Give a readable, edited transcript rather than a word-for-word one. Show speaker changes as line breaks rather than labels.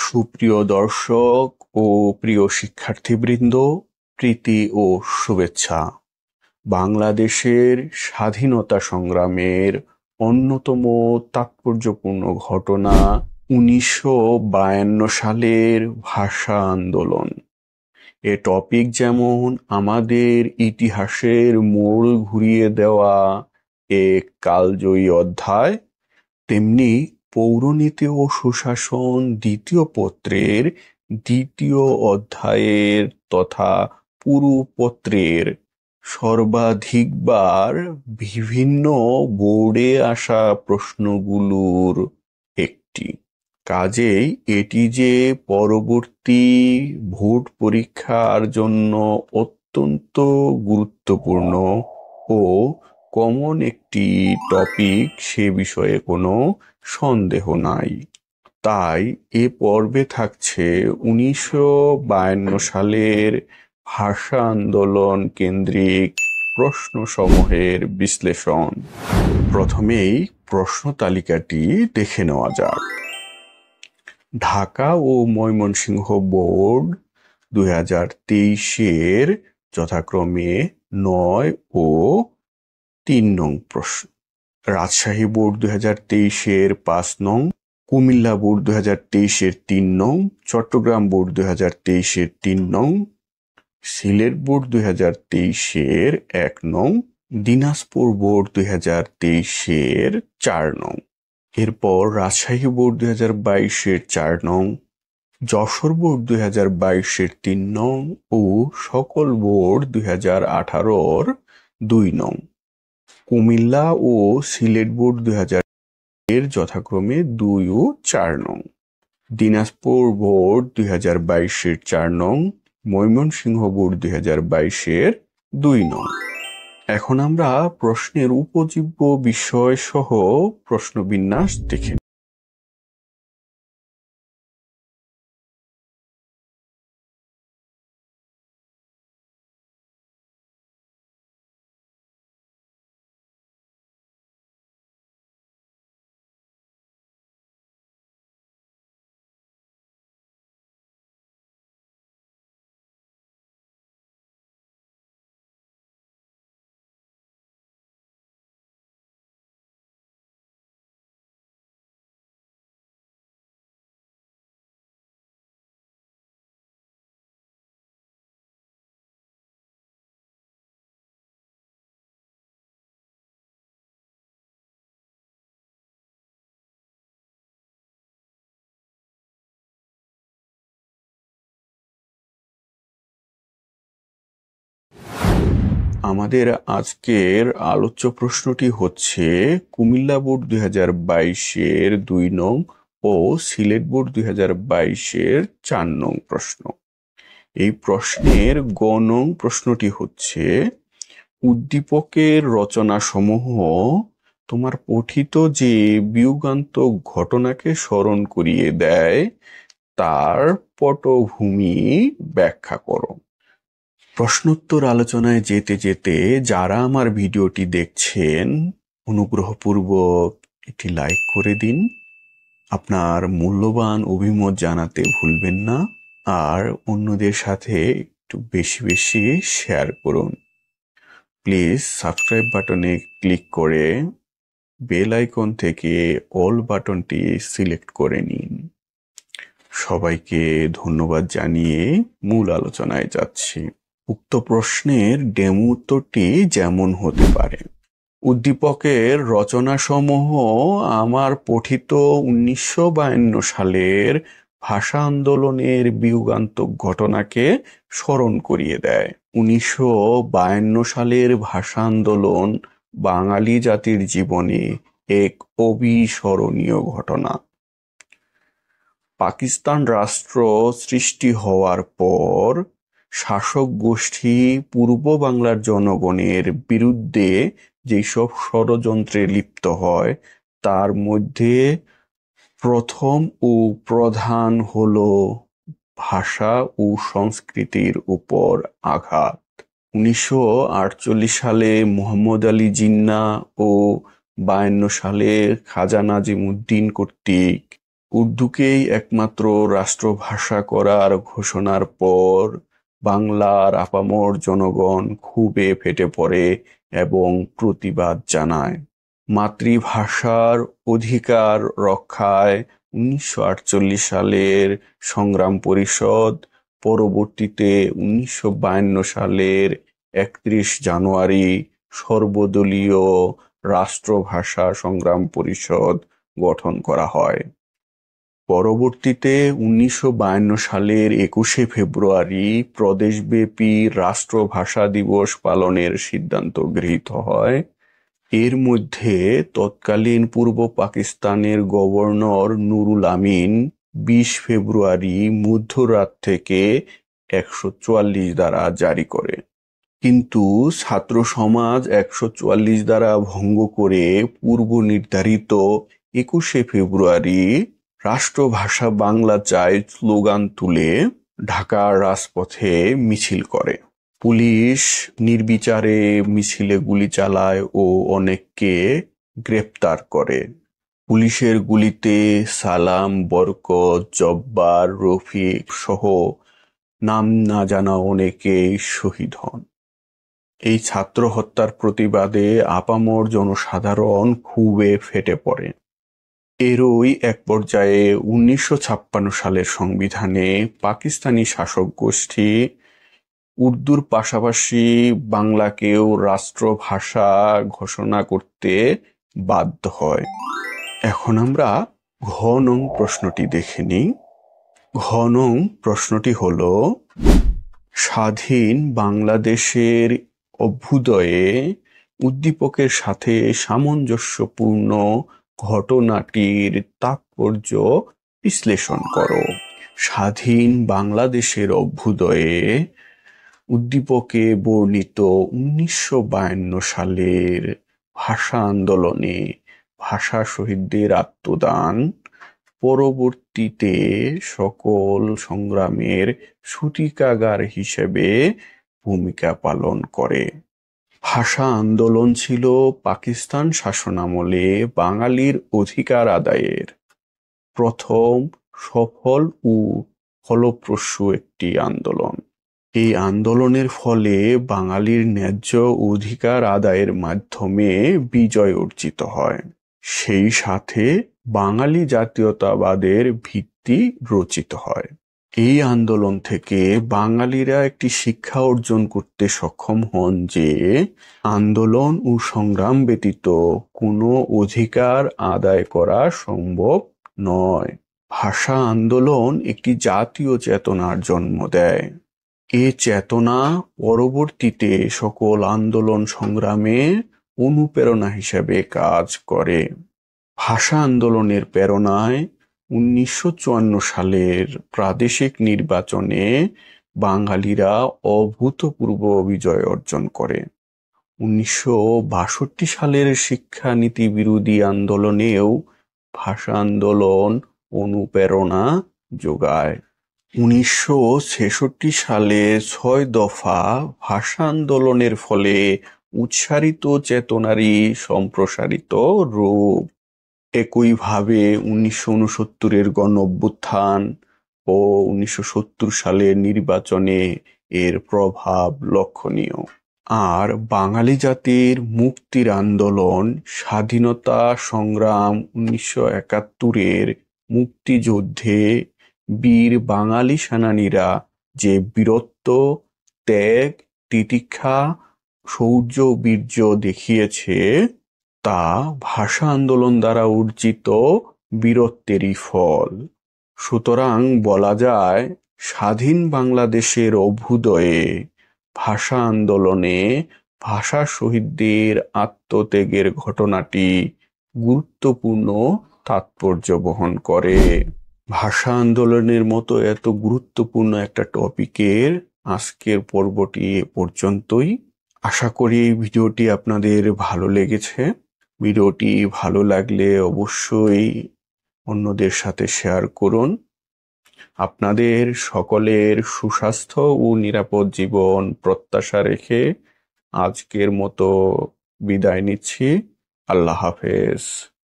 সুপ্রিয় দর্শক ও প্রিয় শিক্ষার্থীবৃন্দ, প্রীতি ও শুভেচ্ছা। বাংলাদেশের স্বাধীনতা সংগ্রামের অন্যতম তাৎপর্যপূর্ণ ঘটনা 1952 সালের ভাষা আন্দোলন। এ টপিক যেমন আমাদের ইতিহাসের মোড় ঘুরিয়ে দেওয়া এক কালজয়ী অধ্যায়, তেমনি পৌরনীতি ও সুশাসন দ্বিতীয় পত্রের দ্বিতীয় অধ্যায়ের তথা পুরো পত্রের সর্বাধিকবার বিভিন্ন বোর্ডে আসা প্রশ্নগুলোর একটি। কাজেই এটি যে পরবর্তী ভোট পরীক্ষার জন্য অত্যন্ত গুরুত্বপূর্ণ ও কমন একটি টপিক সে বিষয়ে কোনো সন্দেহ নাই। তাই এ পর্বে থাকছে 1952 সালের ভাষা আন্দোলন কেন্দ্রিক প্রশ্নসমূহের বিশ্লেষণ। প্রথমেই প্রশ্ন তালিকাটি দেখে নেওয়া যাক। ঢাকা ও ময়মনসিংহ বোর্ড 2023-এর যথাক্রমে 9 ও 3 নং প্রশ্ন, রাজশাহী বোর্ড 2023-এর 5 নং, কুমিল্লা বোর্ড 2023-এর 3 নং, চট্টগ্রাম বোর্ড 2023-এর 3 নং, সিলেট বোর্ড 2023-এর 1 নং, দিনাজপুর বোর্ড 2023-এর 4 নং। এরপর রাজশাহী বোর্ড 2022-এর 4 নং, যশোর বোর্ড 2022-এর 3 নং ও সকল বোর্ড 2018-র 2 নং। কুমিল্লা ও সিলেট বোর্ড 2000-এর যথাক্রমে 2 ও 4 নং। দিনাজপুর বোর্ড 2022-এর 4 নং, ময়মনসিংহ বোর্ড 2022-এর 2 নং। এখন আমরা প্রশ্নের উপজীব্য বিষয় সহ প্রশ্নবিন্যাস দেখে নিই। আমাদের আজকের আলোচ্য প্রশ্নটি হচ্ছে কুমিল্লা বোর্ড 2022-এর 2 নং ও সিলেট বোর্ড 2022-এর 4 নং প্রশ্ন। এই প্রশ্নের গ নং প্রশ্নটি হচ্ছে, উদ্দীপকের রচনাসমূহ তোমার পঠিত যে বিয়োগান্তক ঘটনাকে স্মরণ করিয়ে দেয় তার পটভূমি ব্যাখ্যা করো। প্রশ্নোত্তর আলোচনায় যেতে যেতে যারা আমার ভিডিওটি দেখছেন অনুগ্রহপূর্বক এটি লাইক করে দিন, আপনার মূল্যবান অভিমত জানাতে ভুলবেন না, আর অন্যদের সাথে একটু বেশি বেশি শেয়ার করুন। প্লিজ সাবস্ক্রাইব বাটনে ক্লিক করে বেল আইকন থেকে অল বাটনটি সিলেক্ট করে নিন। সবাইকে ধন্যবাদ জানিয়ে মূল আলোচনায় যাচ্ছি। উক্ত প্রশ্নের ডেমো উত্তরটি যেমন হতে পারে, উদ্দীপকের রচনাসমূহ আমার পঠিত 1952 সালের ভাষা আন্দোলনের বিয়োগান্তক ঘটনাকে স্মরণ করিয়ে দেয়। 1952 সালের ভাষা আন্দোলন বাঙালি জাতির জীবনে এক অবিস্মরণীয় ঘটনা। পাকিস্তান রাষ্ট্র সৃষ্টি হওয়ার পর শাসক গোষ্ঠী পূর্ব বাংলার জনগণের বিরুদ্ধে যেসব ষড়যন্ত্রে লিপ্ত হয় তার মধ্যে প্রথম ও প্রধান হলো ভাষা ও সংস্কৃতির উপর আঘাত। 1948 সালে মোহাম্মদ আলী জিন্নাহ ও 52 সালে খাজা নাজিমুদ্দিন কর্তৃক উর্দুকেই একমাত্র রাষ্ট্রভাষা করার ঘোষণার পর বাংলার আপামর জনগণ ক্ষোভে ফেটে পড়ে এবং প্রতিবাদ জানায়। মাতৃভাষার অধিকার রক্ষায় 1948 সালের সংগ্রাম পরিষদ, পরবর্তীতে 1952 সালের 31 জানুয়ারি সর্বদলীয় রাষ্ট্রভাষা সংগ্রাম পরিষদ গঠন করা হয়। পরবর্তীতে 1952 সালের 21শে ফেব্রুয়ারি প্রদেশব্যাপী রাষ্ট্রভাষা দিবস পালনের সিদ্ধান্ত গৃহীত হয়। এর মধ্যে তৎকালীন পূর্ব পাকিস্তানের গভর্নর নুরুল আমিন 20 ফেব্রুয়ারি মধ্যরাত থেকে 144 ধারা জারি করে। কিন্তু ছাত্র সমাজ 144 ধারা ভঙ্গ করে পূর্ব নির্ধারিত 21শে ফেব্রুয়ারি রাষ্ট্রভাষা বাংলা চাই স্লোগান তুলে ঢাকার রাজপথে মিছিল করে। পুলিশ নির্বিচারে মিছিলে গুলি চালায় ও অনেককে গ্রেপ্তার করে। পুলিশের গুলিতে সালাম, বরকত, জব্বার, রফিক সহ নাম না জানা অনেকেই শহীদ হন। এই ছাত্র হত্যার প্রতিবাদে আপামর জনসাধারণ ক্ষোভে ফেটে পড়ে। এরই এক পর্যায়ে 1956 সালের সংবিধানে পাকিস্তানি শাসক গোষ্ঠী উর্দুর পাশাপাশি বাংলাকেও রাষ্ট্রভাষা ঘোষণা করতে বাধ্য হয়। এখন আমরা ঘ নং প্রশ্নটি দেখে নিই। ঘ নং প্রশ্নটি হলো, স্বাধীন বাংলাদেশের অভ্যুদয়ে উদ্দীপকের সাথে সামঞ্জস্যপূর্ণ ঘটনাটির তাৎপর্য বিশ্লেষণ করো। স্বাধীন বাংলাদেশের অভ্যুদয়ে উদ্দীপকে বর্ণিত 1952 সালের ভাষা আন্দোলনে ভাষা শহীদদের আত্মদান পরবর্তীতে সকল সংগ্রামের সূতিকাগার হিসেবে ভূমিকা পালন করে। ভাষা আন্দোলন ছিল পাকিস্তান শাসনামলে বাঙালির অধিকার আদায়ের প্রথম সফল ও ফলপ্রসূ একটি আন্দোলন। এই আন্দোলনের ফলে বাঙালির ন্যায্য অধিকার আদায়ের মাধ্যমে বিজয় অর্জিত হয়। সেই সাথে বাঙালি জাতীয়তাবাদের ভিত্তি রচিত হয়। এই আন্দোলন থেকে বাঙালিরা একটি শিক্ষা অর্জন করতে সক্ষম হন যে আন্দোলন ও সংগ্রাম ব্যতীত কোনো অধিকার আদায় করা সম্ভব নয়। ভাষা আন্দোলন একটি জাতীয় চেতনার জন্ম দেয়। এ চেতনা পরবর্তীতে সকল আন্দোলন সংগ্রামে অনুপ্রেরণা হিসেবে কাজ করে। ভাষা আন্দোলনের প্রেরণায় 1954 সালের প্রাদেশিক নির্বাচনে বাঙালিরা অভূতপূর্ব বিজয় অর্জন করে। 1962 সালের শিক্ষানীতি বিরোধী আন্দোলনেও ভাষা আন্দোলন অনুপ্রেরণা যোগায়। 1966 সালে 6 দফা ভাষা আন্দোলনের ফলে উৎসারিত চেতনারই সম্প্রসারিত রূপ। একইভাবে 1969 গণঅভ্যুত্থান ও 1970 সালের নির্বাচনে এর প্রভাব লক্ষণীয়। আর বাঙালি জাতির মুক্তির আন্দোলন, স্বাধীনতা সংগ্রাম, 1971 মুক্তিযুদ্ধে বীর বাঙালি সেনানীরা যে বীরত্ব, ত্যাগ, তিতিক্ষা, শৌর্য, বীর্য দেখিয়েছে তা ভাষা আন্দোলন দ্বারা অর্জিত বীরত্বেরই ফল। সুতরাং বলা যায়, স্বাধীন বাংলাদেশের অভ্যুদয়ে ভাষা আন্দোলনে ভাষা শহীদদের আত্মত্যাগের ঘটনাটি গুরুত্বপূর্ণ তাৎপর্য বহন করে। ভাষা আন্দোলনের মতো এত গুরুত্বপূর্ণ একটা টপিকের আজকের পর্বটি এ পর্যন্তই। আশা করি ভিডিওটি আপনাদের ভালো লেগেছে। ভিডিওটি ভালো লাগলে অবশ্যই অন্যদের সাথে শেয়ার করুন। আপনাদের সকলের সুস্বাস্থ্য ও নিরাপদ জীবন প্রত্যাশা রেখে আজকের মতো বিদায় নিচ্ছি। আল্লাহ হাফেজ।